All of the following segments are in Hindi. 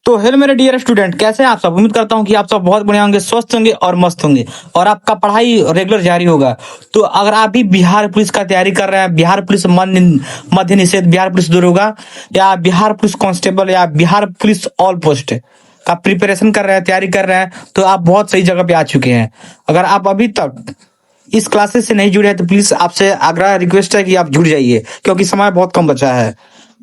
तो हेलो मेरे डियर स्टूडेंट, कैसे हैं आप सब। उम्मीद करता हूं कि आप सब बहुत बढ़िया होंगे, स्वस्थ होंगे और मस्त होंगे और आपका पढ़ाई रेगुलर जारी होगा। तो अगर आप भी बिहार पुलिस का तैयारी कर रहे हैं, बिहार पुलिस मध्य निषेध, बिहार पुलिस दरोगा या बिहार पुलिस कांस्टेबल या बिहार पुलिस ऑल पोस्ट का प्रिपरेशन कर रहे हैं, तैयारी कर रहे हैं, तो आप बहुत सही जगह पे आ चुके हैं। अगर आप अभी तक इस क्लासेस से नहीं जुड़े हैं तो प्लीज आपसे आग्रह रिक्वेस्ट है कि आप जुड़ जाइए, क्योंकि समय बहुत कम बचा है।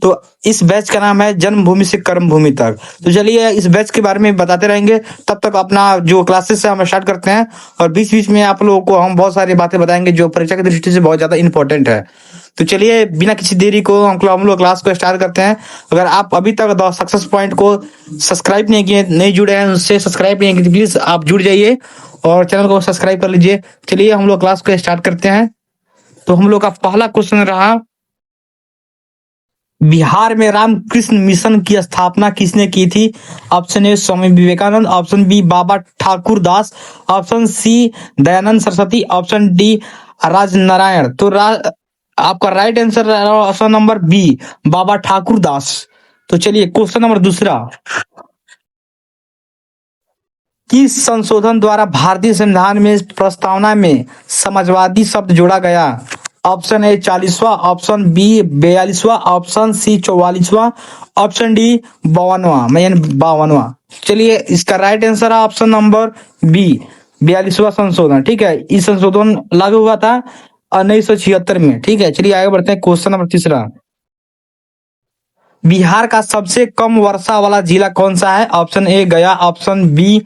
तो इस बैच का नाम है जन्मभूमि से कर्मभूमि तक। तो चलिए इस बैच के बारे में बताते रहेंगे, तब तक अपना जो क्लासेस है हम स्टार्ट करते हैं और बीच बीच में आप लोगों को हम बहुत सारी बातें बताएंगे जो परीक्षा की दृष्टि से बहुत ज्यादा इंपॉर्टेंट है। तो चलिए बिना किसी देरी को हम लोग क्लास को स्टार्ट करते हैं। अगर आप अभी तक द सक्सेस पॉइंट को सब्सक्राइब नहीं किए, नहीं जुड़े हैं, उससे सब्सक्राइब नहीं किए, प्लीज आप जुड़ जाइए और चैनल को सब्सक्राइब कर लीजिए। चलिए हम लोग क्लास को स्टार्ट करते हैं। तो हम लोग का पहला क्वेश्चन रहा, बिहार में रामकृष्ण मिशन की स्थापना किसने की थी। Option A Swami Vivekanand, option B Baba Thakur Das, option C Dayanand Saraswati, option D Rajnarayan. तो आपका right answer option number B Baba Thakur Das. तो चलिए क्वेश्चन नंबर दूसरा, किस संशोधन द्वारा भारतीय संविधान में प्रस्तावना में समाजवादी शब्द जोड़ा गया। ऑप्शन ए 40वां, ऑप्शन बी 42वां, ऑप्शन सी 44वां, ऑप्शन डी 52वां, यानी 52वां। चलिए इसका राइट आंसर है ऑप्शन नंबर बी 42वां संशोधन। ठीक है, इस संशोधन लागू हुआ था 1976 में। ठीक है, चलिए आगे बढ़ते हैं। क्वेश्चन नंबर तीसरा, बिहार का सबसे कम वर्षा वाला जिला कौन सा है। Option A Gaya, option B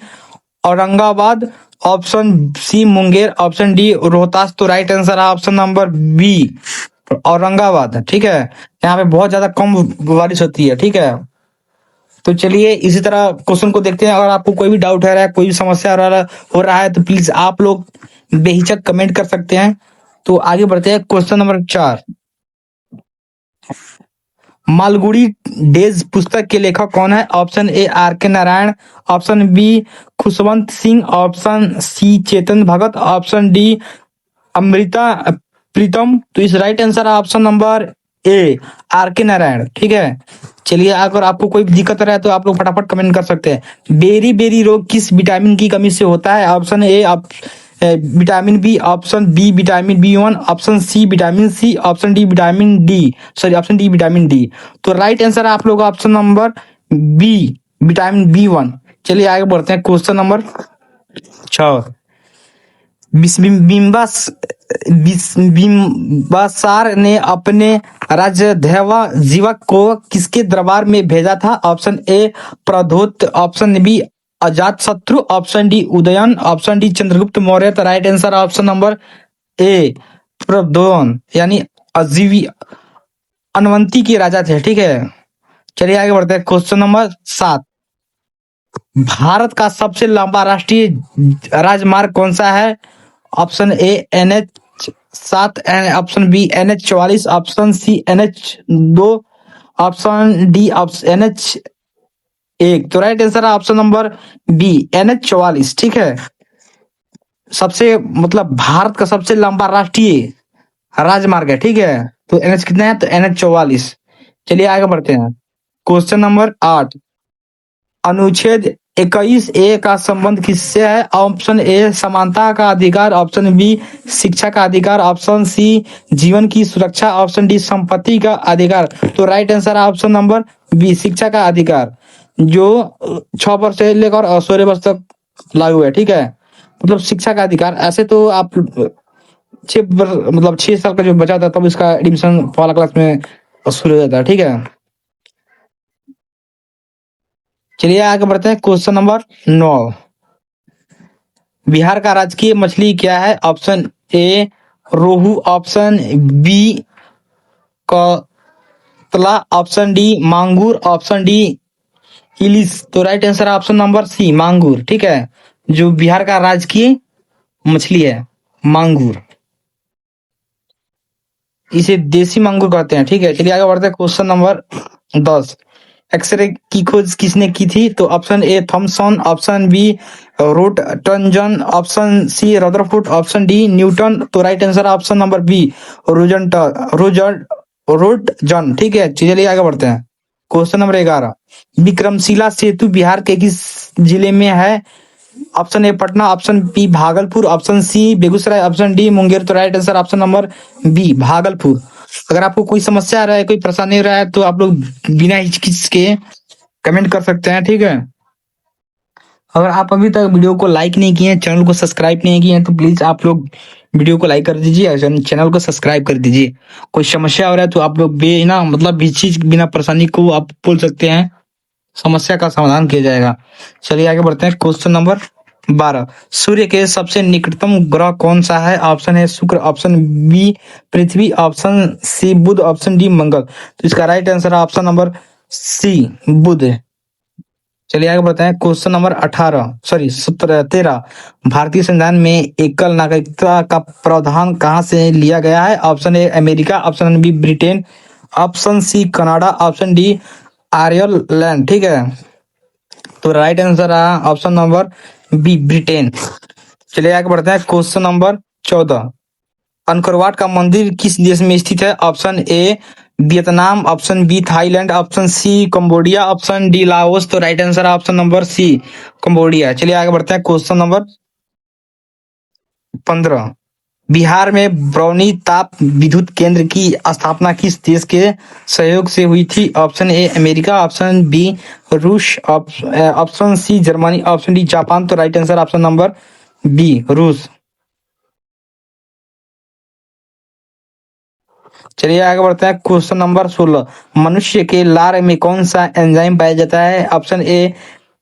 Aurangabad, option C Munger, option D Rohtas. तो राइट आंसर है ऑप्शन नंबर बी औरंगाबाद। ठीक है, यहाँ पे बहुत ज्यादा कम बारिश होती है। ठीक है, तो चलिए इसी तरह क्वेश्चन को देखते हैं। अगर आपको कोई भी डाउट है, कोई भी समस्या हो रहा है तो प्लीज आप लोग बेहिचक कमेंट कर सकते हैं। तो आगे बढ़ते हैं। क्वेश्चन नंबर 4, मालगुडी डेज पुस्तक के लेखक कौन है। Option A R K Narayan, option B Khushwant Singh, option C Chetan Bhagat, option D Amrita Pritam. तो इस राइट आंसर है option number A R K Narayan. ठीक है, चलिए अगर आपको कोई दिक्कत रहा है तो आप लोग फटाफट कमेंट कर सकते हैं। बेरी बेरी रोग किस विटामिन की कमी से होता है। Option A vitamin B, option B vitamin B1, option C vitamin C, option D vitamin D, sorry option D vitamin D. तो राइट आंसर है आप लोग option number B vitamin B1। चलिए आगे बढ़ते हैं। क्वेश्चन नंबर 6, बिम्बासार ने अपने जीवक को किसके दरबार में भेजा था। Option A Pradyot, option B Ajatashatru, option D Udayan, option D Chandragupta Maurya. तो right answer option number A Pradyot, यानी अजीवी अनवंती के राजा थे। ठीक है, चलिए आगे बढ़ते हैं। क्वेश्चन नंबर 7, भारत का सबसे लंबा राष्ट्रीय राजमार्ग कौन सा है। Option A NH7, option B NH44, option C NH2, option D NH1। तो राइट आंसर है ऑप्शन नंबर बी NH44। ठीक है, सबसे मतलब भारत का सबसे लंबा राष्ट्रीय राजमार्ग है। ठीक है, तो NH कितना है, तो NH44। चलिए आगे बढ़ते हैं। क्वेश्चन नंबर 8, अनुच्छेद 21A का संबंध किससे है। ऑप्शन ए समानता का अधिकार, ऑप्शन बी शिक्षा का अधिकार, ऑप्शन सी जीवन की सुरक्षा, ऑप्शन डी संपत्ति का अधिकार। तो राइट आंसर है ऑप्शन नंबर बी शिक्षा का अधिकार, जो 6 वर्ष से लेकर 16 वर्ष तक लागू है। ठीक है, मतलब शिक्षा का अधिकार। ऐसे तो आप 6 साल का जो बचा था तब इसका एडमिशन पहला क्लास में शुरू हो जाता है। ठीक है, चलिए आगे बढ़ते हैं। क्वेश्चन नंबर 9, बिहार का राजकीय मछली क्या है। Option A rohu, option B katla, option D mangur, option D ilish. तो राइट आंसर है ऑप्शन नंबर सी मांगूर। ठीक है, जो बिहार का राजकीय मछली है मांगूर, इसे देसी मांगूर कहते हैं। ठीक है, चलिए आगे बढ़ते हैं। क्वेश्चन नंबर 10, एक्सरे की खोज किसने की थी। तो option A Thomson, option B Roentgen, option C Rutherford, option D Newton. तो right answer option number B Roentgen. ठीक है, चलिए आगे बढ़ते हैं। क्वेश्चन नंबर 11, विक्रमशिला सेतु बिहार के किस जिले में है? Option A Patna, option B Bhagalpur, option C Begusarai, option D Munger. तो right answer option number B Bhagalpur. अगर आपको कोई समस्या आ रहा है, कोई परेशानी हो रहा है, तो आप लोग बिना हिचकिच के कमेंट कर सकते हैं, ठीक है। अगर आप अभी तक वीडियो को लाइक नहीं किए हैं, चैनल को सब्सक्राइब नहीं किए हैं, तो प्लीज आप लोग वीडियो को लाइक कर दीजिए और चैनल को सब्सक्राइब कर दीजिए। कोई समस्या हो रहा है तो आप लोग बिना मतलब हिचकिच बिना परेशानी को आप बोल सकते हैं, समस्या का समाधान किया जाएगा। चलिए आगे बढ़ते हैं। क्वेश्चन नंबर 12, सूर्य के सबसे निकटतम ग्रह कौन सा है? ऑप्शन है शुक्र, ऑप्शन बी पृथ्वी, ऑप्शन सी बुध, ऑप्शन डी मंगल। तो इसका राइट आंसर है ऑप्शन नंबर सी बुध। चलिए आगे बढ़ते हैं। क्वेश्चन नंबर 13, भारतीय संविधान में एकल नागरिकता का प्रावधान कहाँ से लिया गया है? Option A America, option B Britain, option C Canada, option D Ireland, ठीक है। तो राइट आंसर है ऑप्शन नंबर बी ब्रिटेन। चलिए आगे बढ़ते हैं। क्वेश्चन नंबर 14, अनकोरवाट का मंदिर किस देश में स्थित है? Option A Vietnam, option B Thailand, option C Cambodia, option D Laos. तो राइट आंसर है ऑप्शन नंबर सी कंबोडिया। चलिए आगे बढ़ते हैं। क्वेश्चन नंबर 15, बिहार में बरौनी ताप विद्युत केंद्र की स्थापना किस देश के सहयोग से हुई थी? Option A America, option B रूस, option C Germany, option D Japan. तो right answer option number B रूस। चलिए आगे बढ़ते हैं। क्वेश्चन नंबर 16, मनुष्य के लार में कौन सा एंजाइम पाया जाता है? Option A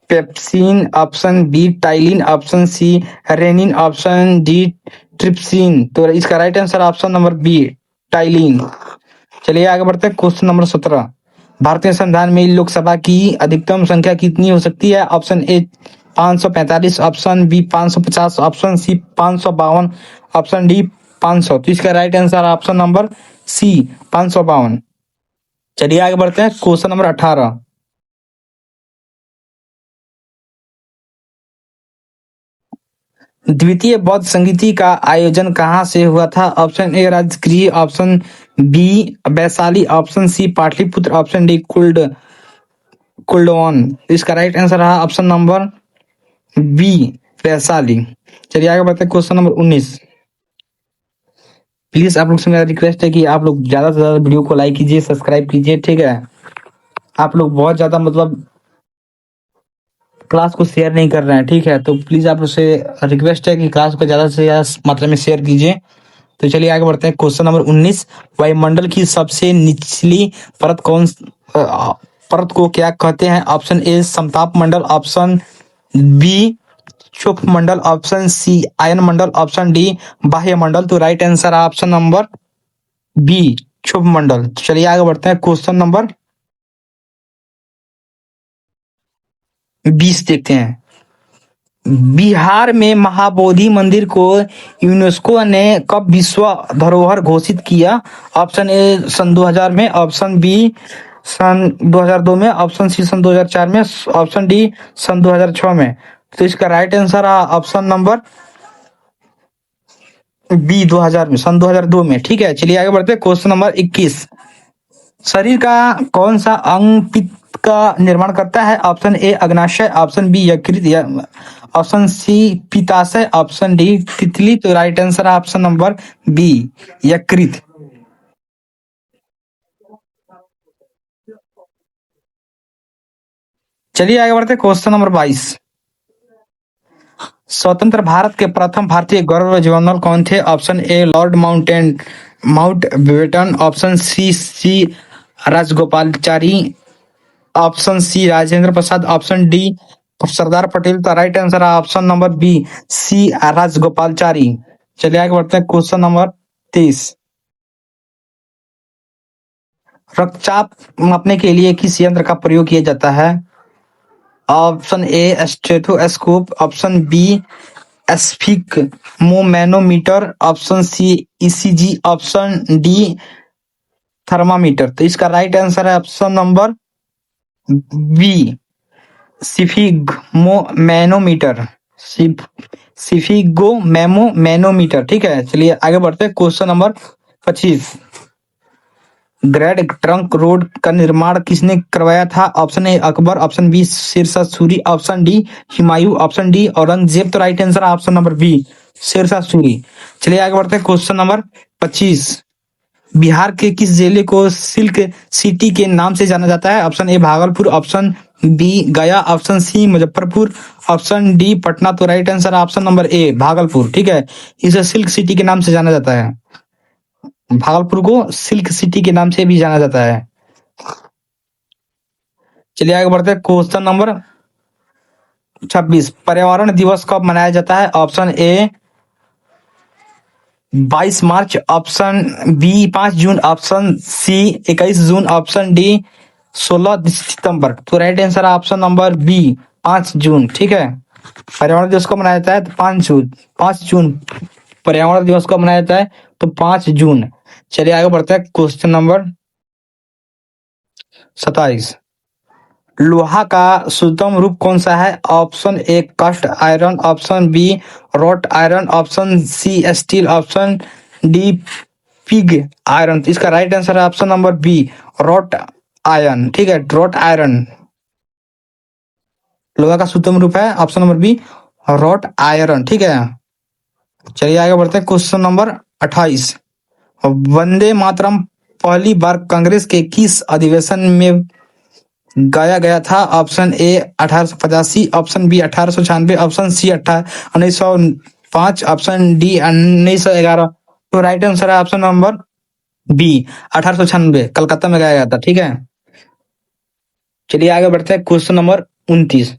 pepsin, option B ptyalin, option C rennin, option D trypsin. तो इसका right answer option number B ptyalin. चलिए आगे बढ़ते हैं। क्वेश्चन नंबर 17, भारतीय संविधान में लोकसभा की अधिकतम संख्या कितनी हो सकती है? Option A 545, option B 550, option C 552, option D 500। तो इसका right answer option number C 552। चलिए आगे बढ़ते हैं। क्वेश्चन नंबर 18, द्वितीय बौद्ध संगीति का आयोजन कहाँ से हुआ था? Option A Rajgriha, option B Vaishali, option C Pataliputra, option D कुल्डवन। इसका राइट आंसर है ऑप्शन नंबर बी वैशाली। चलिए आगे बढ़ते हैं। क्वेश्चन नंबर 19, प्लीज आप लोग से मेरा रिक्वेस्ट है कि आप लोग ज्यादा से ज्यादा वीडियो को लाइक कीजिए, सब्सक्राइब कीजिए, ठीक है। आप लोग बहुत ज्यादा मतलब क्लास को शेयर नहीं कर रहे हैं, ठीक है। तो प्लीज आप लोग से रिक्वेस्ट है कि क्लास को ज्यादा से ज्यादा मात्रा में शेयर कीजिए। तो चलिए आगे बढ़ते हैं। क्वेश्चन नंबर 19, वायुमंडल की सबसे निचली परत परत को क्या कहते हैं? ऑप्शन ए समताप मंडल, ऑप्शन बी क्षोभ मंडल, ऑप्शन सी आयन मंडल, ऑप्शन डी बाह्य मंडल। तो राइट आंसर है ऑप्शन नंबर बी क्षोभ मंडल। तो चलिए आगे बढ़ते हैं। क्वेश्चन नंबर 20 देखते हैं। बिहार में महाबोधि मंदिर को यूनेस्को ने कब विश्व धरोहर घोषित किया? ऑप्शन ए सन 2000 में, ऑप्शन बी सन 2002 में, ऑप्शन सी सन 2004 में, ऑप्शन डी सन 2006 में। तो इसका राइट आंसर है ऑप्शन नंबर बी 2000 में, सन 2002 में, ठीक है। चलिए आगे बढ़ते हैं। क्वेश्चन नंबर 21, शरीर का कौन सा अंग पित्त का निर्माण करता है? ऑप्शन ए अग्नाशय, ऑप्शन बी यकृत, या ऑप्शन सी पित्ताशय, ऑप्शन डी तितली। तो राइट आंसर है ऑप्शन नंबर बी यकृत। चलिए आगे बढ़ते हैं। क्वेश्चन नंबर 22, स्वतंत्र भारत के प्रथम भारतीय गौरव जनरल कौन थे? Option A Lord Mountbatten, option C Rajagopalachari, option C Rajendra Prasad, option D Sardar Patel. का राइट आंसर है option number B C Rajagopalachari. चलिए आगे बढ़ते हैं। क्वेश्चन नंबर 23, रक्तचाप मापने के लिए किस यंत्र का प्रयोग किया जाता है? Option A stethoscope, option B sphygmomanometer, option C ECG, option D thermometer. तो इसका राइट आंसर है option number B sphygmomanometer, sphygmomanometer, ठीक है। चलिए आगे बढ़ते हैं। Question number 25, Great Trunk Road का निर्माण किसने करवाया था? Option A Akbar, option B Sher Shah Suri, option D Humayun, option D Aurangzeb. तो right answer option number B Sher Shah Suri. चलिए आगे बढ़ते हैं क्वेश्चन नंबर 25। बिहार के किस जिले को सिल्क सिटी के नाम से जाना जाता है? Option A Bhagalpur, option B Gaya, option C Muzaffarpur, option D Patna. तो right answer option number A Bhagalpur. ठीक है, इसे सिल्क सिटी के नाम से जाना जाता है। भागलपुर को सिल्क सिटी के नाम से भी जाना जाता है। चलिए आगे बढ़ते हैं क्वेश्चन नंबर 26। पर्यावरण दिवस कब मनाया जाता है? Option A 22 March, option B 5 June, option C 21 June, option D 16 सितंबर। तो right answer option number B 5 June. ठीक है, पर्यावरण दिवस कब मनाया जाता है? तो 5 जून पर्यावरण दिवस कब मनाया जाता है? तो 5 जून। चलिए आगे बढ़ते हैं क्वेश्चन नंबर 27। लोहा का शुद्धतम रूप कौन सा है? Option A cast iron, option B wrought iron, option C steel, option D pig iron. तो इसका राइट आंसर है option number B wrought iron. ठीक है, रॉट आयरन लोहा का शुद्धतम रूप है, option number B wrought iron. ठीक है, चलिए आगे बढ़ते हैं क्वेश्चन नंबर 28। वंदे मातरम पहली बार कांग्रेस के किस अधिवेशन में गाया गया था? Option A 1885, option B 1896, option C 1905, option D 1911। तो राइट आंसर है ऑप्शन नंबर बी 1896, कलकत्ता में गाया गया था। ठीक है, चलिए आगे बढ़ते हैं क्वेश्चन नंबर 29।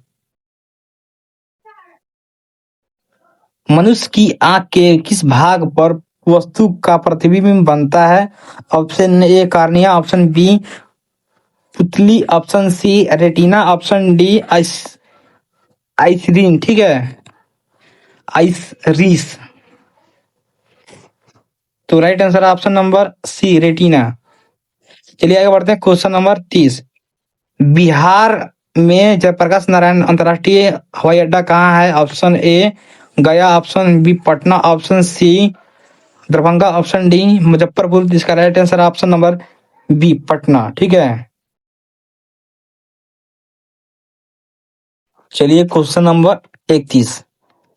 मनुष्य की आंख के किस भाग पर वस्तु का प्रतिबिंब बनता है? Option A cornea, option B पुतली, option C retina, option D आइसरीन। ठीक है, आइसरीस। तो right answer option number C retina. चलिए आगे बढ़ते हैं क्वेश्चन नंबर 30। बिहार में जयप्रकाश नारायण अंतर्राष्ट्रीय हवाई अड्डा कहाँ है? Option A Gaya, option B Patna, option C Darbhanga, option D Muzaffarpur. इसका right answer option number B Patna. ठीक है, चलिए क्वेश्चन नंबर 31।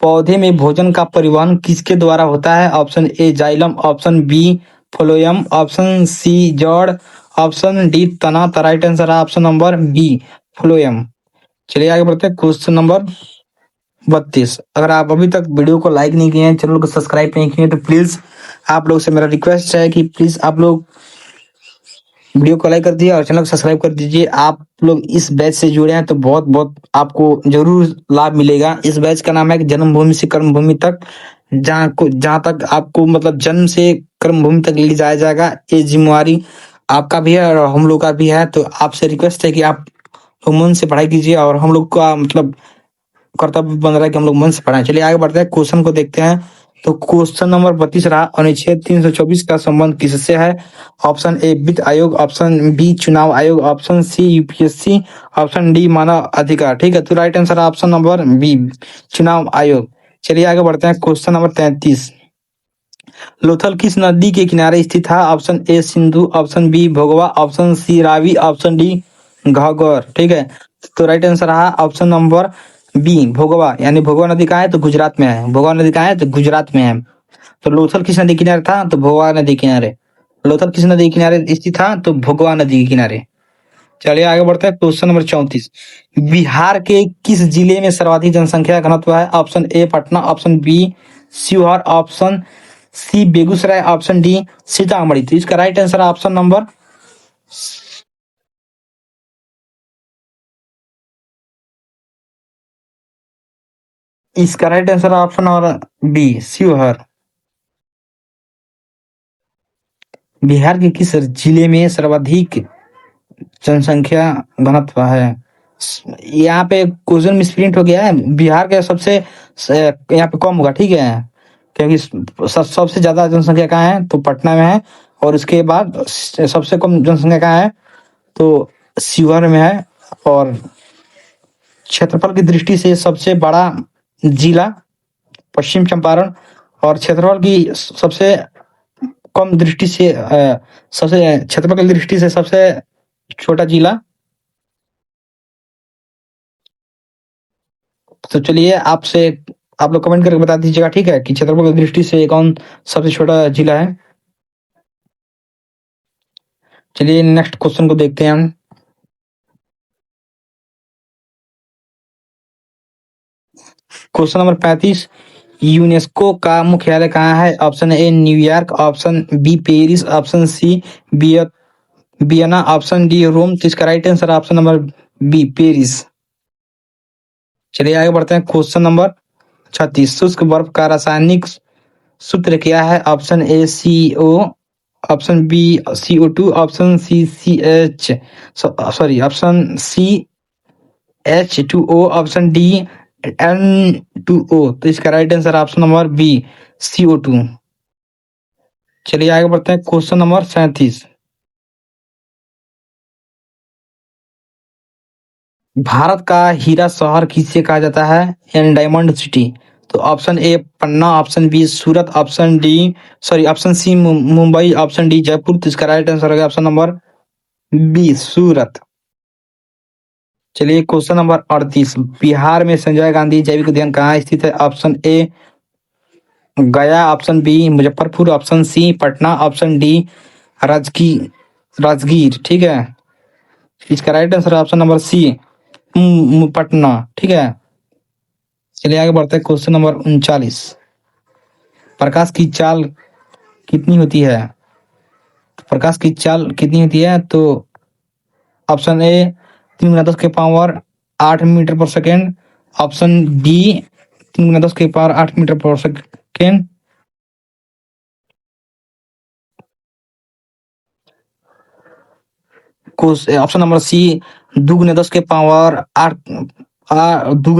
पौधे में भोजन का परिवहन किसके द्वारा होता है? Option A xylem, option B phloem, option C जड़, ऑप्शन डी तना। तो राइट आंसर है ऑप्शन नंबर बी फ्लोएम। चलिए आगे बढ़ते हैं क्वेश्चन नंबर 32। अगर आप अभी तक वीडियो को लाइक नहीं किए हैं, चैनल को सब्सक्राइब नहीं किए हैं, तो प्लीज आप लोग से मेरा रिक्वेस्ट है कि प्लीज आप लोग वीडियो को लाइक कर दीजिए और चैनल को सब्सक्राइब कर दीजिए। आप लोग इस बैच से जुड़े हैं तो बहुत बहुत आपको जरूर लाभ मिलेगा। इस बैच का नाम है जन्मभूमि से कर्मभूमि तक, जहाँ तक आपको मतलब जन्म से कर्मभूमि तक ले जाया जाएगा। ये जिम्मेवारी आपका भी है और हम लोग का भी है। तो आपसे रिक्वेस्ट है कि आप मन से पढ़ाई कीजिए और हम लोग का मतलब कर्तव्य बन रहा है कि हम लोग मन से पढ़ाएं। चलिए आगे बढ़ते हैं, क्वेश्चन को देखते हैं। तो क्वेश्चन नंबर 32 रहा, अनुच्छेद 324 का संबंध किससे है? ऑप्शन ए वित्त आयोग, ऑप्शन बी चुनाव आयोग, option C UPSC, option D मानव अधिकार। ठीक है, तो right answer option number B चुनाव आयोग। चलिए आगे बढ़ते हैं, क्वेश्चन नंबर 33। लोथल किस नदी के किनारे स्थित है? Option A Sindhu, option B Bhogva, option C Ravi, option D Ghaghar. ठीक है, तो राइट आंसर रहा ऑप्शन नंबर बी भोगवा। यानी भोगवा नदी कहाँ है? तो गुजरात में है। भोगवा नदी कहाँ है? तो गुजरात में है। तो लोथल किस नदी किनारे था? तो भोगवा नदी किनारे। लोथल किस नदी किनारे स्थित था? तो भोगवा नदी के किनारे। चलिए आगे बढ़ते हैं, क्वेश्चन नंबर 34। बिहार के किस जिले में सर्वाधिक जनसंख्या घनत्व है? Option A Patna, option B Sheohar, option C Begusarai, option D Sitamarhi. तो इसका राइट आंसर ऑप्शन नंबर इसका right answer option number B Sheohar. Bihar के किस जिले में सर्वाधिक जनसंख्या घनत्व है? यहाँ पे क्वेश्चन मिसप्रिंट हो गया है। बिहार के सबसे यहाँ पे कम होगा। ठीक है, क्योंकि सबसे ज्यादा जनसंख्या कहाँ है? तो पटना में है। और उसके बाद सबसे कम जनसंख्या कहाँ है? तो शिवहर में है। और क्षेत्रफल की दृष्टि से सबसे बड़ा जिला पश्चिम चंपारण और क्षेत्रफल की सबसे कम दृष्टि से सबसे क्षेत्रफल की दृष्टि से सबसे छोटा जिला? तो चलिए आपसे आप लोग कमेंट करके बता दीजिएगा, ठीक है, कि क्षेत्रफल की दृष्टि से कौन सबसे छोटा जिला है। चलिए नेक्स्ट क्वेश्चन को देखते हैं हम। क्वेश्चन नंबर 35, यूनेस्को का मुख्यालय कहाँ है? Option A New York, option B Paris, option C Vienna, option D Rome. तो इसका right answer option number B Paris. चलिए आगे बढ़ते हैं। क्वेश्चन नंबर 36, शुष्क बर्फ का रासायनिक सूत्र क्या है? Option A CO, option B CO2, option C CH sorry option C H2O, option D N2O। तो इसका right answer option number B CO2। चलिए आगे बढ़ते हैं। क्वेश्चन नंबर 37, भारत का हीरा शहर किसे कहा जाता है? यानी डायमंड सिटी। तो option A Panna, option B Surat, option D sorry option C Mumbai, option D Jaipur. तो इसका राइट आंसर होगा ऑप्शन नंबर बी सूरत। चलिए क्वेश्चन नंबर 38, बिहार में संजय गांधी जैविक उद्यान कहाँ स्थित है? Option A Gaya, option B Muzaffarpur, option C Patna, option D Rajgir Rajgir. ठीक है, इसका right answer option number C Patna. ठीक है, चलिए आगे बढ़ते हैं। क्वेश्चन नंबर 39, प्रकाश की चाल कितनी होती है? प्रकाश की चाल कितनी होती है? तो option A 3 × 10⁻8 metre per second, option D 3 × 10⁻8 metre per second, option number C 2 × 10⁻8 2 ×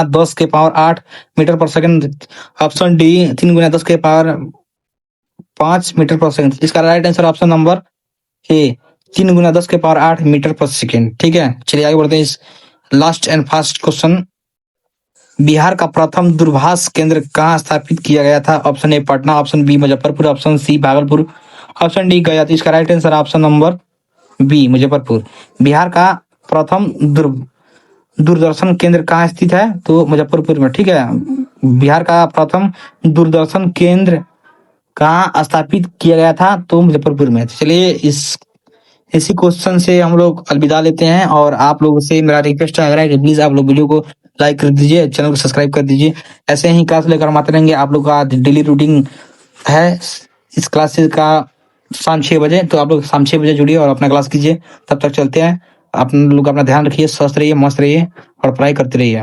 10⁻8 metre per second, option D 3 × 10⁻5 metre per second. इसका right answer option number A 3 × 10⁻8 metre per second. ठीक है, चलिए आगे बढ़ते हैं। इस last and fast question, Bihar का प्रथम दूरभाष केंद्र कहाँ स्थापित किया गया था? Option A Patna, option B Muzaffarpur, option C Bhagalpur, option D Gaya. तो इसका right answer option number B Muzaffarpur. Bihar का प्रथम दूरदर्शन केंद्र कहाँ स्थित है? तो मुजफ्फरपुर में। ठीक है, बिहार का प्रथम दूरदर्शन केंद्र कहाँ स्थापित किया गया था? तो मुजफ्फरपुर में। चलिए इसी क्वेश्चन से हम लोग अलविदा लेते हैं, और आप लोगों से मेरा रिक्वेस्ट है कि प्लीज आप लोग वीडियो को लाइक कर दीजिए, चैनल को सब्सक्राइब कर दीजिए। ऐसे ही क्लास लेकर हम आते रहेंगे। आप लोग का डेली रूटीन है इस क्लासेस का शाम 6 बजे, तो आप लोग शाम 6 बजे जुड़िए और अपना क्लास कीजिए। तब तक चलते हैं। आप लोग अपना ध्यान रखिए, स्वस्थ रहिए, मस्त रहिए और पढ़ाई करते रहिए।